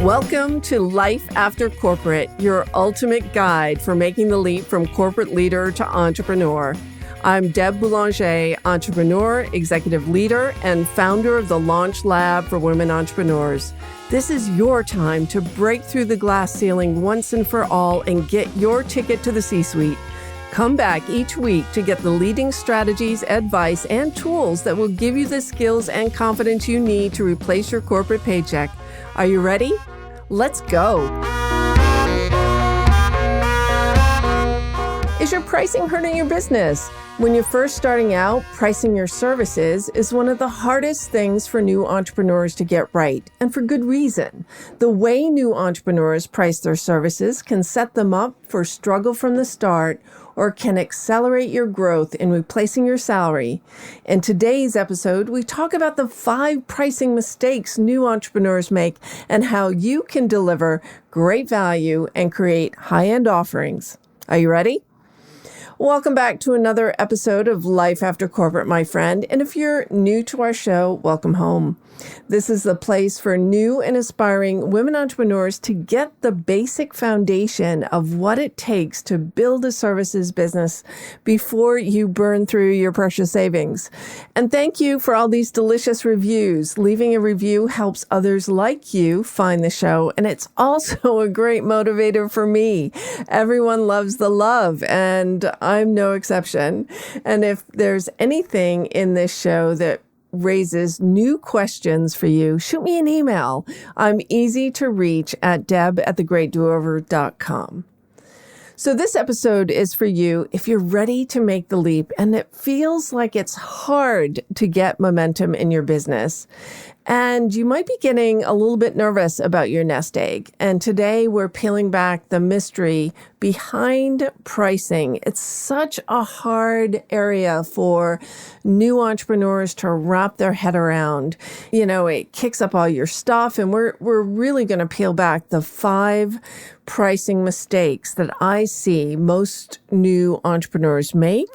Welcome to Life After Corporate, your ultimate guide for making the leap from corporate leader to entrepreneur. I'm Deb Boulanger, entrepreneur, executive leader, and founder of the Launch Lab for Women Entrepreneurs. This is your time to break through the glass ceiling once and for all and get your ticket to the C-suite. Come back each week to get the leading strategies, advice, and tools that will give you the skills and confidence you need to replace your corporate paycheck. Are you ready? Let's go. Is your pricing hurting your business? When you're first starting out, pricing your services is one of the hardest things for new entrepreneurs to get right, and for good reason. The way new entrepreneurs price their services can set them up for struggle from the start or can accelerate your growth in replacing your salary. In today's episode, we talk about the 5 pricing mistakes new entrepreneurs make and how you can deliver great value and create high-end offerings. Are you ready? Welcome back to another episode of Life After Corporate, my friend. And if you're new to our show, welcome home. This is the place for new and aspiring women entrepreneurs to get the basic foundation of what it takes to build a services business before you burn through your precious savings. And thank you for all these delicious reviews. Leaving a review helps others like you find the show, and it's also a great motivator for me. Everyone loves the love, and I'm no exception. And if there's anything in this show that raises new questions for you, shoot me an email. I'm easy to reach at deb@thegreatdoover.com. So this episode is for you if you're ready to make the leap and it feels like it's hard to get momentum in your business. And you might be getting a little bit nervous about your nest egg. And today we're peeling back the mystery behind pricing. It's such a hard area for new entrepreneurs to wrap their head around. You know, it kicks up all your stuff, and we're really going to peel back the 5 pricing mistakes that I see most new entrepreneurs make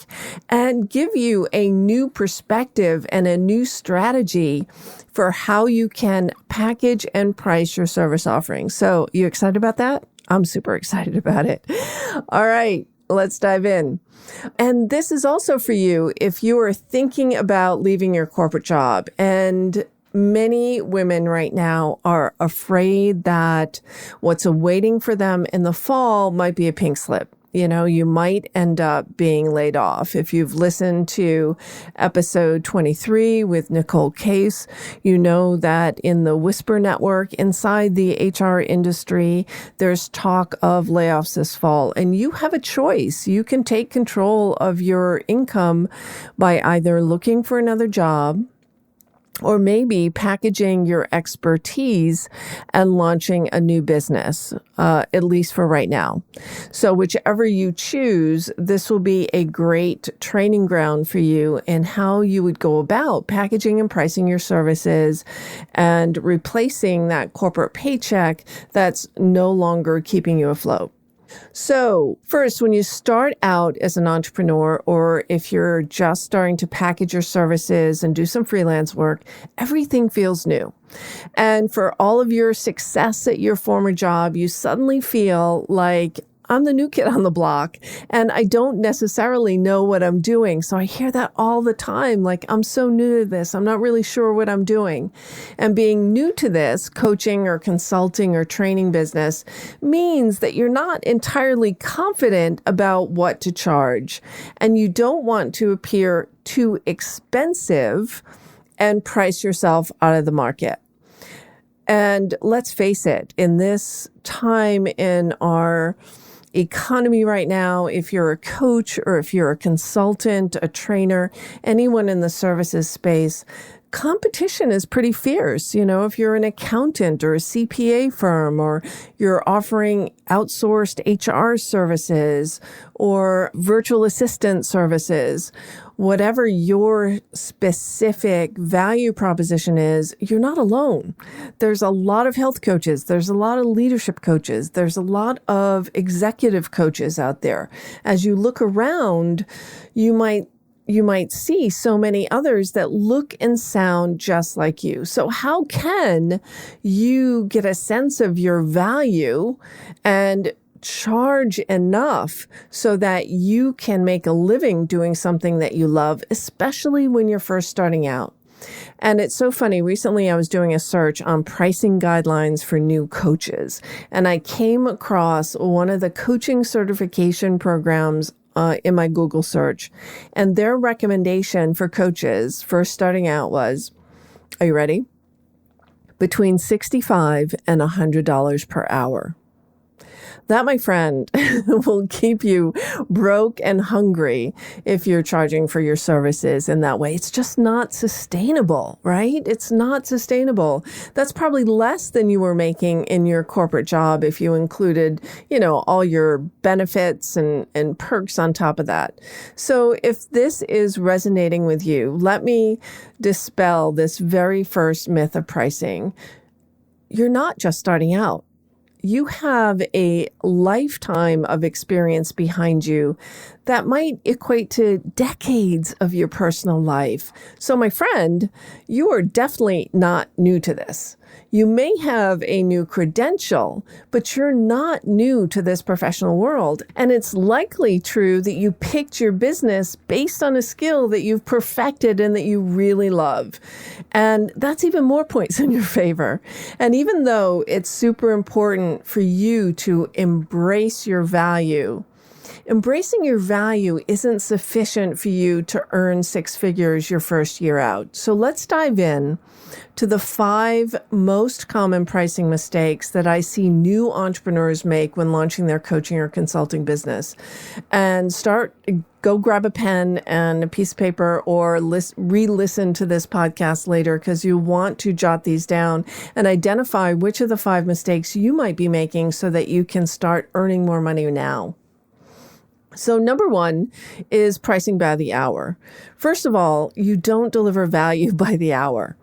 and give you a new perspective and a new strategy for how you can package and price your service offerings. So, you excited about that? I'm super excited about it. All right, let's dive in. And this is also for you if you are thinking about leaving your corporate job. And many women right now are afraid that what's awaiting for them in the fall might be a pink slip. You know, you might end up being laid off. If you've listened to episode 23 with Nicole Case, you know that in the Whisper Network inside the HR industry, there's talk of layoffs this fall, and you have a choice. You can take control of your income by either looking for another job or maybe packaging your expertise and launching a new business, at least for right now. So whichever you choose, this will be a great training ground for you in how you would go about packaging and pricing your services and replacing that corporate paycheck that's no longer keeping you afloat. So first, when you start out as an entrepreneur, or if you're just starting to package your services and do some freelance work, everything feels new. And for all of your success at your former job, you suddenly feel like, I'm the new kid on the block and I don't necessarily know what I'm doing. So I hear that all the time, like, I'm so new to this. I'm not really sure what I'm doing. And being new to this coaching or consulting or training business means that you're not entirely confident about what to charge. And you don't want to appear too expensive and price yourself out of the market. And let's face it, in this time in our economy right now, if you're a coach or if you're a consultant, a trainer, anyone in the services space, competition is pretty fierce. You know, if you're an accountant or a CPA firm, or you're offering outsourced HR services or virtual assistant services, whatever your specific value proposition is, you're not alone. There's a lot of health coaches. There's a lot of leadership coaches. There's a lot of executive coaches out there. As you look around, you might you might see so many others that look and sound just like you. So how can you get a sense of your value and charge enough so that you can make a living doing something that you love, especially when you're first starting out? And it's so funny. Recently, I was doing a search on pricing guidelines for new coaches, and I came across one of the coaching certification programs in my Google search. And their recommendation for coaches first starting out was, are you ready? Between $65 and $100 per hour. That, my friend, will keep you broke and hungry if you're charging for your services in that way. It's just not sustainable, right? It's not sustainable. That's probably less than you were making in your corporate job if you included, all your benefits and perks on top of that. So if this is resonating with you, let me dispel this very first myth of pricing. You're not just starting out. You have a lifetime of experience behind you that might equate to decades of your personal life. So, my friend, you are definitely not new to this. You may have a new credential, but you're not new to this professional world. And it's likely true that you picked your business based on a skill that you've perfected and that you really love. And that's even more points in your favor. And even though it's super important for you to embrace your value, embracing your value isn't sufficient for you to earn six figures your first year out. So let's dive in to the 5 most common pricing mistakes that I see new entrepreneurs make when launching their coaching or consulting business. And go grab a pen and a piece of paper or re-listen to this podcast later, because you want to jot these down and identify which of the 5 mistakes you might be making so that you can start earning more money now. So number 1 is pricing by the hour. First of all, you don't deliver value by the hour,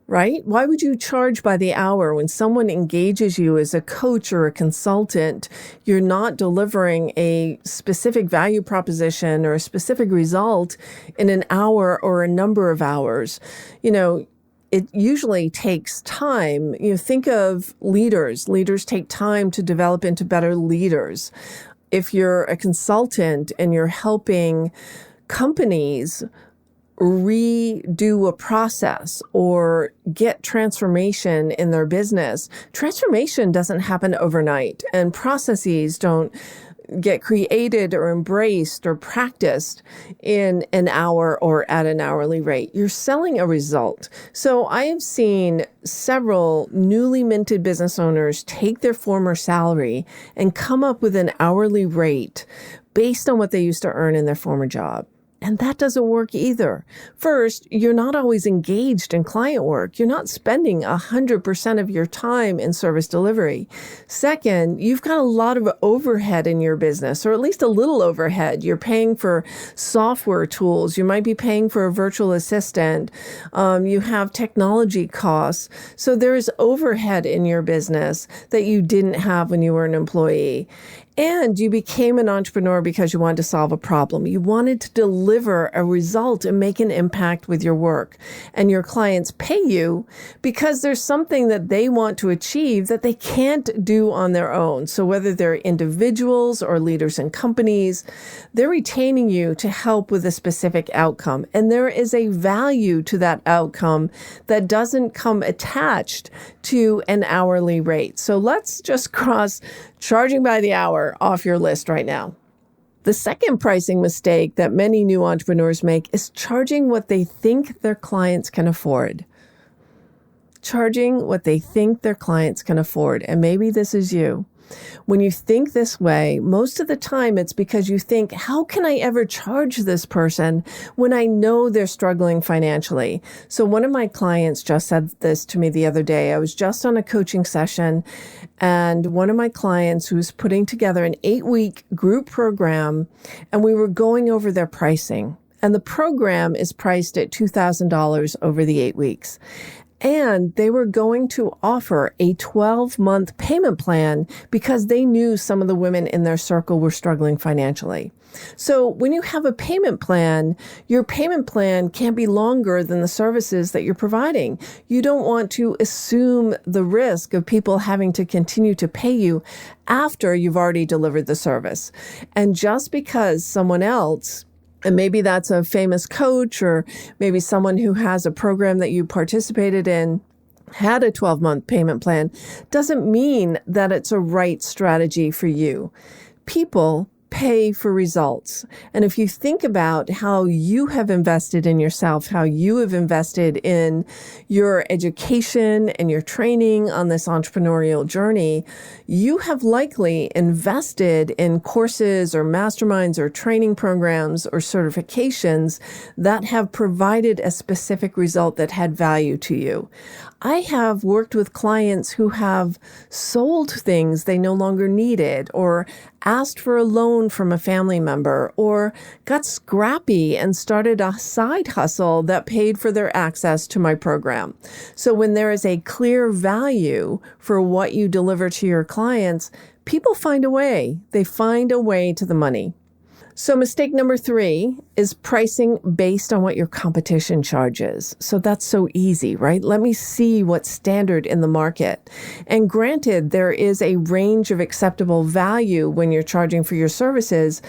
right? Why would you charge by the hour when someone engages you as a coach or a consultant? You're not delivering a specific value proposition or a specific result in an hour or a number of hours. It usually takes time. Think of leaders. Leaders take time to develop into better leaders. If you're a consultant and you're helping companies redo a process or get transformation in their business, transformation doesn't happen overnight, and processes don't get created or embraced or practiced in an hour or at an hourly rate. You're selling a result. So I have seen several newly minted business owners take their former salary and come up with an hourly rate based on what they used to earn in their former job. And that doesn't work either. First, you're not always engaged in client work. You're not spending 100% of your time in service delivery. Second, you've got a lot of overhead in your business, or at least a little overhead. You're paying for software tools. You might be paying for a virtual assistant. You have technology costs. So there's overhead in your business that you didn't have when you were an employee. And you became an entrepreneur because you wanted to solve a problem. You wanted to deliver a result and make an impact with your work. And your clients pay you because there's something that they want to achieve that they can't do on their own. So whether they're individuals or leaders in companies, they're retaining you to help with a specific outcome. And there is a value to that outcome that doesn't come attached to an hourly rate. So let's just cross charging by the hour off your list right now. The second pricing mistake that many new entrepreneurs make is charging what they think their clients can afford. Charging what they think their clients can afford. And maybe this is you. When you think this way, most of the time it's because you think, how can I ever charge this person when I know they're struggling financially? So one of my clients just said this to me the other day. I was just on a coaching session, and one of my clients who's putting together an 8-week group program, and we were going over their pricing. And the program is priced at $2,000 over the 8 weeks. And they were going to offer a 12-month payment plan because they knew some of the women in their circle were struggling financially. So when you have a payment plan, your payment plan can be longer than the services that you're providing. You don't want to assume the risk of people having to continue to pay you after you've already delivered the service. And just because someone else, and maybe that's a famous coach or maybe someone who has a program that you participated in, had a 12-month payment plan, doesn't mean that it's a right strategy for you. People pay for results. And if you think about how you have invested in yourself, how you have invested in your education and your training on this entrepreneurial journey, you have likely invested in courses or masterminds or training programs or certifications that have provided a specific result that had value to you. I have worked with clients who have sold things they no longer needed, or asked for a loan from a family member, or got scrappy and started a side hustle that paid for their access to my program. So when there is a clear value for what you deliver to your clients, people find a way. They find a way to the money. So mistake number 3 is pricing based on what your competition charges. So that's so easy, right? Let me see what's standard in the market. And granted, there is a range of acceptable value when you're charging for your services,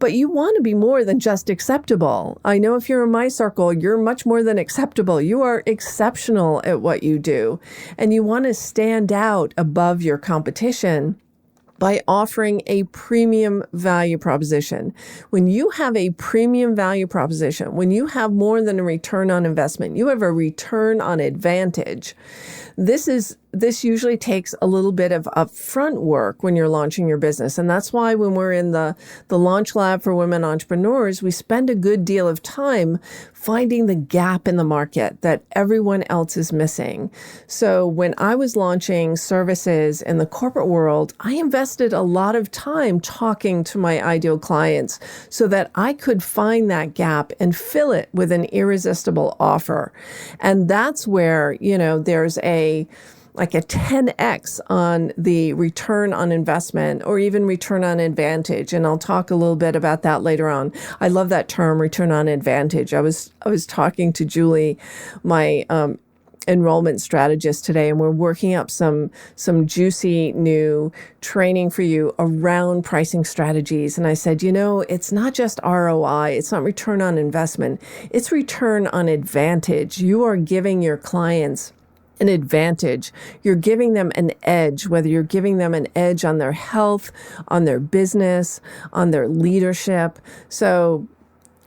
but you want to be more than just acceptable. I know if you're in my circle, you're much more than acceptable. You are exceptional at what you do, and you want to stand out above your competition by offering a premium value proposition. When you have a premium value proposition, when you have more than a return on investment, you have a return on advantage. This usually takes a little bit of upfront work when you're launching your business. And that's why when we're in the Launch Lab for Women Entrepreneurs, we spend a good deal of time finding the gap in the market that everyone else is missing. So when I was launching services in the corporate world, I invested a lot of time talking to my ideal clients so that I could find that gap and fill it with an irresistible offer. And that's where, there's like a 10x on the return on investment or even return on advantage. And I'll talk a little bit about that later on. I love that term, return on advantage. I was talking to Julie, my enrollment strategist today, and we're working up some juicy new training for you around pricing strategies. And I said, it's not just ROI, it's not return on investment, it's return on advantage. You are giving your clients an advantage. You're giving them an edge, whether you're giving them an edge on their health, on their business, on their leadership. So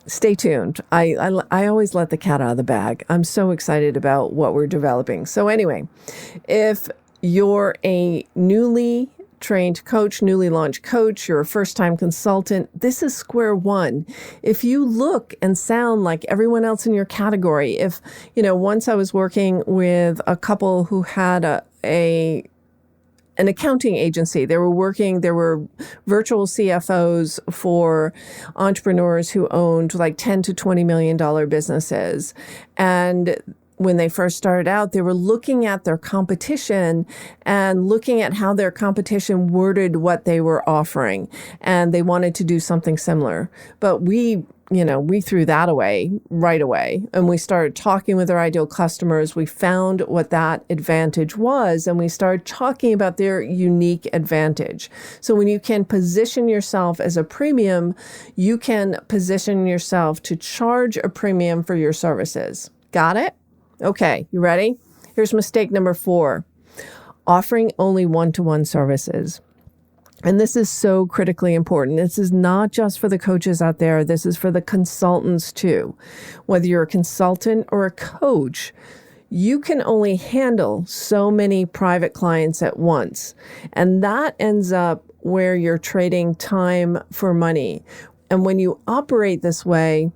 stay tuned. I always let the cat out of the bag. I'm so excited about what we're developing. So anyway, if you're a newly trained coach, newly launched coach, you're a first-time consultant, this is square one. If you look and sound like everyone else in your category, once I was working with a couple who had an accounting agency. They were virtual CFOs for entrepreneurs who owned like $10 to $20 million businesses. And when they first started out, they were looking at their competition and looking at how their competition worded what they were offering. And they wanted to do something similar. But we threw that away right away. And we started talking with our ideal customers. We found what that advantage was, and we started talking about their unique advantage. So when you can position yourself as a premium, you can position yourself to charge a premium for your services. Got it? Okay, you ready? Here's mistake number 4, offering only one-to-one services. And this is so critically important. This is not just for the coaches out there. This is for the consultants too. Whether you're a consultant or a coach, you can only handle so many private clients at once. And that ends up where you're trading time for money. And when you operate this way,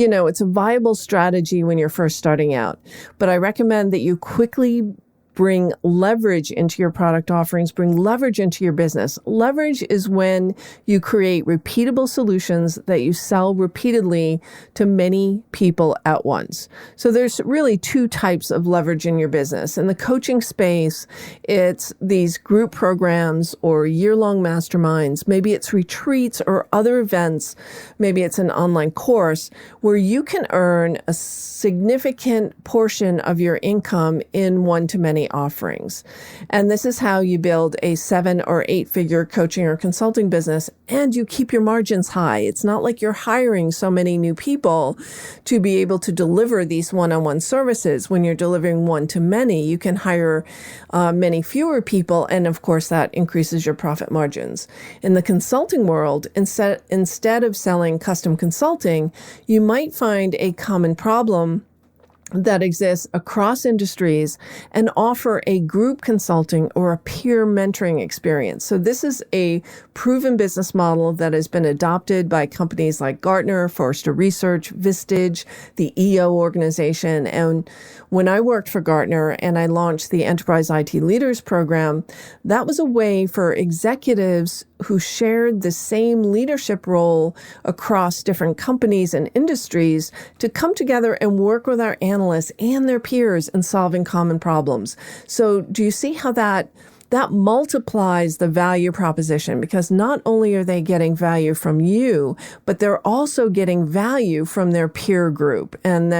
it's a viable strategy when you're first starting out. But I recommend that you quickly bring leverage into your product offerings, bring leverage into your business. Leverage is when you create repeatable solutions that you sell repeatedly to many people at once. So there's really two types of leverage in your business. In the coaching space, it's these group programs or year-long masterminds. Maybe it's retreats or other events. Maybe it's an online course where you can earn a significant portion of your income in one-to-many offerings. And this is how you build a 7 or 8-figure coaching or consulting business, and you keep your margins high. It's not like you're hiring so many new people to be able to deliver these one-on-one services. When you're delivering one-to-many, you can hire many fewer people, and of course that increases your profit margins. In the consulting world, instead of selling custom consulting, you might find a common problem that exists across industries and offer a group consulting or a peer mentoring experience. So this is a proven business model that has been adopted by companies like Gartner, Forrester Research, Vistage, the EO organization. And when I worked for Gartner and I launched the Enterprise IT Leaders Program, that was a way for executives who shared the same leadership role across different companies and industries to come together and work with our analysts and their peers in solving common problems. So do you see how that multiplies the value proposition? Because not only are they getting value from you, but they're also getting value from their peer group. And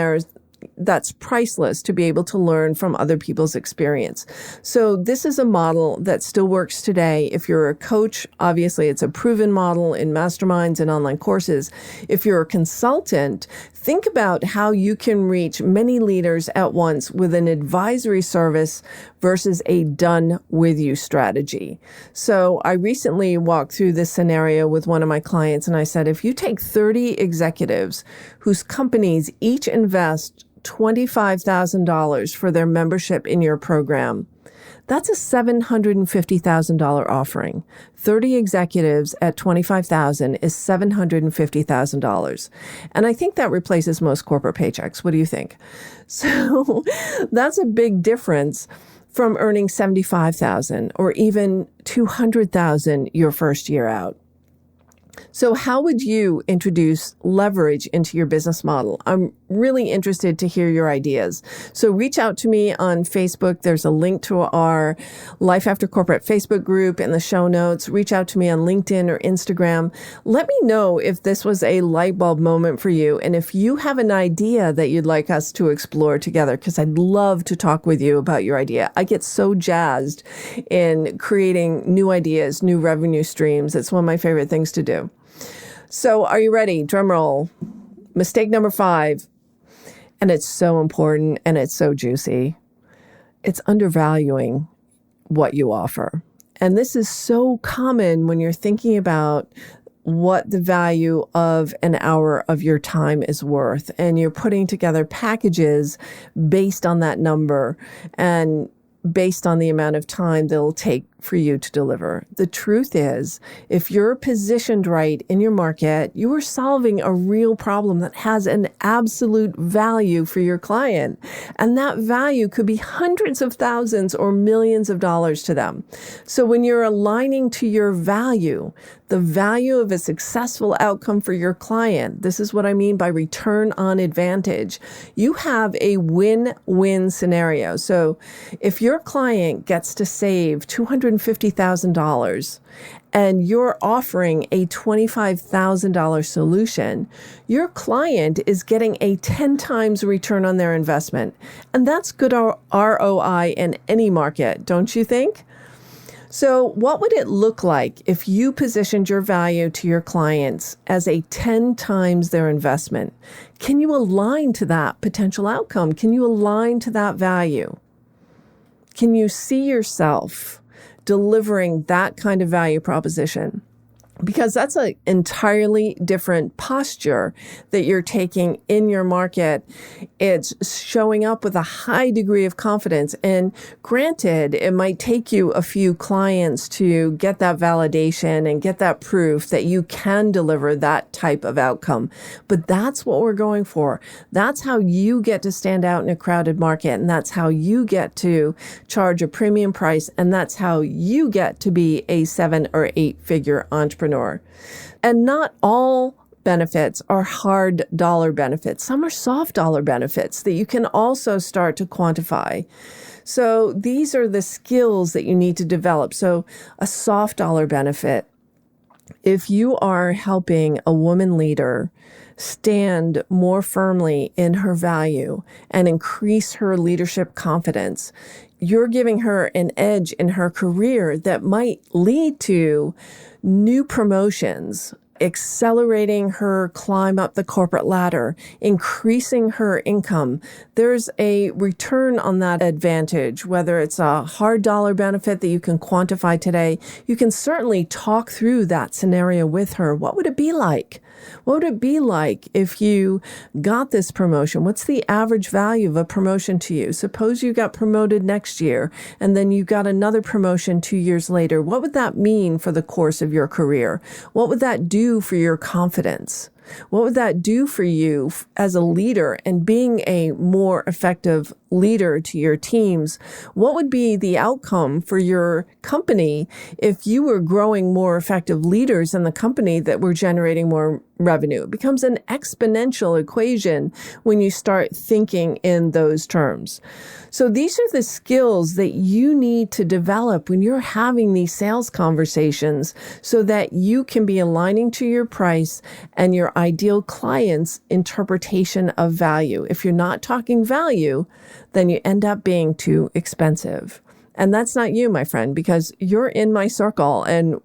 that's priceless to be able to learn from other people's experience. So this is a model that still works today. If you're a coach, obviously it's a proven model in masterminds and online courses. If you're a consultant, think about how you can reach many leaders at once with an advisory service versus a done with you strategy. So I recently walked through this scenario with one of my clients, and I said, if you take 30 executives whose companies each invest $25,000 for their membership in your program, that's a $750,000 offering. 30 executives at $25,000 is $750,000. And I think that replaces most corporate paychecks. What do you think? So that's a big difference from earning $75,000 or even $200,000 your first year out. So how would you introduce leverage into your business model? I'm really interested to hear your ideas. So reach out to me on Facebook. There's a link to our Life After Corporate Facebook group in the show notes. Reach out to me on LinkedIn or Instagram. Let me know if this was a light bulb moment for you and if you have an idea that you'd like us to explore together, because I'd love to talk with you about your idea. I get so jazzed in creating new ideas, new revenue streams. It's one of my favorite things to do. So are you ready? Drum roll. Mistake number 5. And it's so important and it's so juicy. It's undervaluing what you offer. And this is so common when you're thinking about what the value of an hour of your time is worth. And you're putting together packages based on that number and based on the amount of time they'll take for you to deliver. The truth is, if you're positioned right in your market, you are solving a real problem that has an absolute value for your client. And that value could be hundreds of thousands or millions of dollars to them. So when you're aligning to your value, the value of a successful outcome for your client, this is what I mean by return on advantage. You have a win-win scenario. So if your client gets to save $250,000 and you're offering a $25,000 solution, your client is getting a 10 times return on their investment. And that's good ROI in any market, don't you think? So what would it look like if you positioned your value to your clients as a 10 times their investment? Can you align to that potential outcome? Can you align to that value? Can you see yourself delivering that kind of value proposition? because that's an entirely different posture that you're taking in your market. It's showing up with a high degree of confidence. And granted, it might take you a few clients to get that validation and get that proof that you can deliver that type of outcome. But that's what we're going for. That's how you get to stand out in a crowded market. And that's how you get to charge a premium price. And that's how you get to be a 7 or 8 figure entrepreneur. And not all benefits are hard dollar benefits. Some are soft dollar benefits that you can also start to quantify. So these are the skills that you need to develop. So a soft dollar benefit, if you are helping a woman leader stand more firmly in her value and increase her leadership confidence, you're giving her an edge in her career that might lead to new promotions, accelerating her climb up the corporate ladder, increasing her income. There's a return on that advantage, whether it's a hard dollar benefit that you can quantify today. You can certainly talk through that scenario with her. What would it be like? What would it be like if you got this promotion? What's the average value of a promotion to you? Suppose you got promoted next year and then you got another promotion 2 years later. What would that mean for the course of your career? What would that do for your confidence? What would that do for you as a leader and being a more effective leader to your teams? What would be the outcome for your company if you were growing more effective leaders in the company that were generating more revenue? It becomes an exponential equation when you start thinking in those terms. So these are the skills that you need to develop when you're having these sales conversations so that you can be aligning to your price and your ideal client's interpretation of value. If you're not talking value, then you end up being too expensive. And that's not you, my friend, because you're in my circle and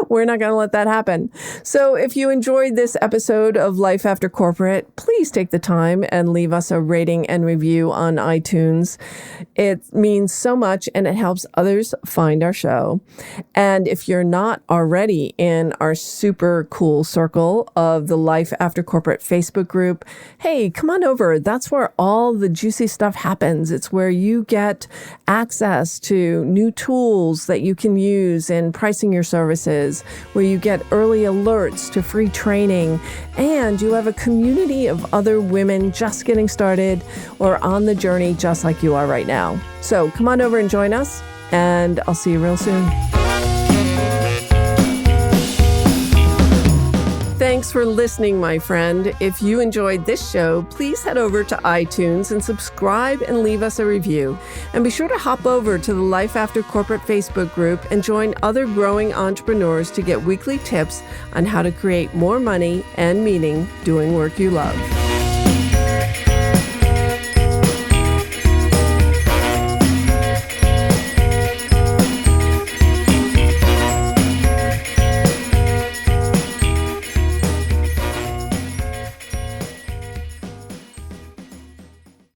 we're not going to let that happen. So if you enjoyed this episode of Life After Corporate, please take the time and leave us a rating and review on iTunes. It means so much and it helps others find our show. And if you're not already in our super cool circle of the Life After Corporate Facebook group, hey, come on over. That's where all the juicy stuff happens. It's where you get access to new tools that you can use in pricing your services, where you get early alerts to free training, and you have a community of other women just getting started or on the journey just like you are right now. So come on over and join us, and I'll see you real soon. Thanks for listening, my friend. If you enjoyed this show, please head over to iTunes and subscribe and leave us a review. And be sure to hop over to the Life After Corporate Facebook group and join other growing entrepreneurs to get weekly tips on how to create more money and meaning doing work you love.